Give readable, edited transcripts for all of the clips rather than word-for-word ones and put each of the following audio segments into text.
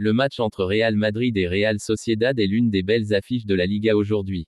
Le match entre Real Madrid et Real Sociedad est l'une des belles affiches de la Liga aujourd'hui.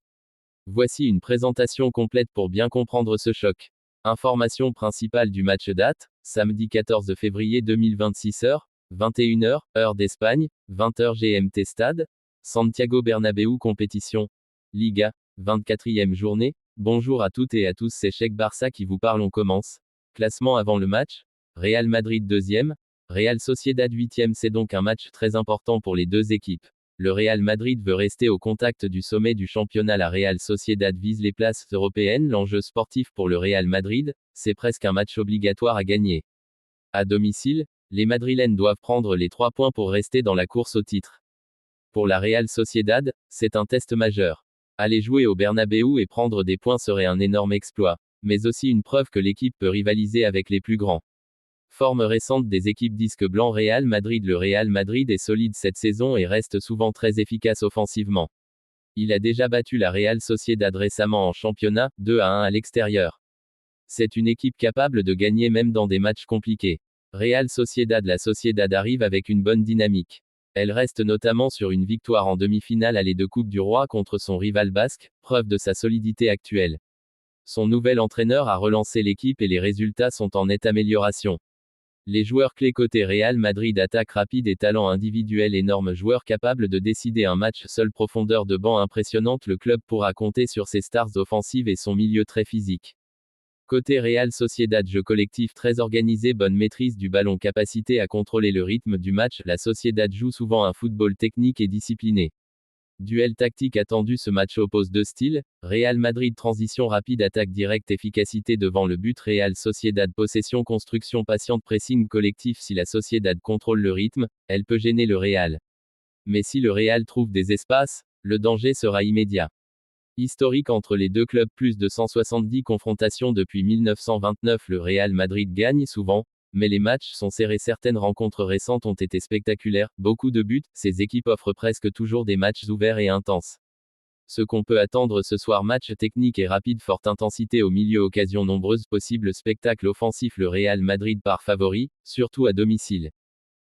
Voici une présentation complète pour bien comprendre ce choc. Information principale du match date, samedi 14 février 2026 h, 21 h, heure d'Espagne, 20 h GMT Stade, Santiago Bernabéu compétition. Liga, 24e journée. Bonjour à toutes et à tous, c'est Cheikh Barça qui vous parle, on commence. Classement avant le match. Real Madrid 2e, Real Sociedad 8e, c'est donc un match très important pour les deux équipes. Le Real Madrid veut rester au contact du sommet du championnat. La Real Sociedad vise les places européennes. L'enjeu sportif pour le Real Madrid, c'est presque un match obligatoire à gagner. À domicile, les Madrilènes doivent prendre les 3 points pour rester dans la course au titre. Pour la Real Sociedad, c'est un test majeur. Aller jouer au Bernabéu et prendre des points serait un énorme exploit, mais aussi une preuve que l'équipe peut rivaliser avec les plus grands. Forme récente des équipes disque blanc Real Madrid. Le Real Madrid est solide cette saison et reste souvent très efficace offensivement. Il a déjà battu la Real Sociedad récemment en championnat, 2-1 à l'extérieur. C'est une équipe capable de gagner même dans des matchs compliqués. Real Sociedad. La Sociedad arrive avec une bonne dynamique. Elle reste notamment sur une victoire en demi-finale aller de Coupe du Roi contre son rival basque, preuve de sa solidité actuelle. Son nouvel entraîneur a relancé l'équipe et les résultats sont en nette amélioration. Les joueurs clés côté Real Madrid, attaque rapide et talent individuel énorme, joueur capable de décider un match seul, profondeur de banc impressionnante. Le club pourra compter sur ses stars offensives et son milieu très physique. Côté Real Sociedad, jeu collectif très organisé, bonne maîtrise du ballon, capacité à contrôler le rythme du match. La Sociedad joue souvent un football technique et discipliné. Duel tactique attendu, ce match oppose deux styles. Real Madrid transition rapide, attaque directe, efficacité devant le but. Real Sociedad possession, construction patiente, pressing collectif. Si la Sociedad contrôle le rythme, elle peut gêner le Real. Mais si le Real trouve des espaces, le danger sera immédiat. Historique entre les deux clubs, plus de 170 confrontations depuis 1929. Le Real Madrid gagne souvent, mais les matchs sont serrés. Certaines rencontres récentes ont été spectaculaires, beaucoup de buts. Ces équipes offrent presque toujours des matchs ouverts et intenses. Ce qu'on peut attendre ce soir, match technique et rapide, forte intensité au milieu, occasions nombreuses, possible spectacle offensif. Le Real Madrid part favori, surtout à domicile.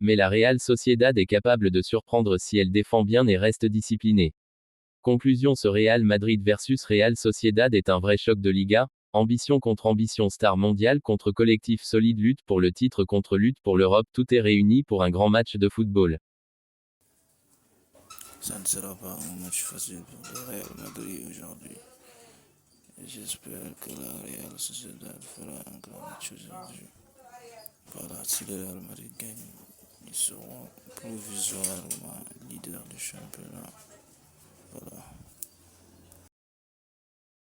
Mais la Real Sociedad est capable de surprendre si elle défend bien et reste disciplinée. Conclusion, ce Real Madrid versus Real Sociedad est un vrai choc de Liga. Ambition contre ambition, star mondiale contre collectif solide, lutte pour le titre contre lutte pour l'Europe, tout est réuni pour un grand match de football. Ça ne sera pas un match facile pour le Real Madrid aujourd'hui. Et j'espère que la Real Sociedad fera un grand match aujourd'hui. Voilà, si le Real Madrid gagne, ils seront provisoirement leaders du championnat.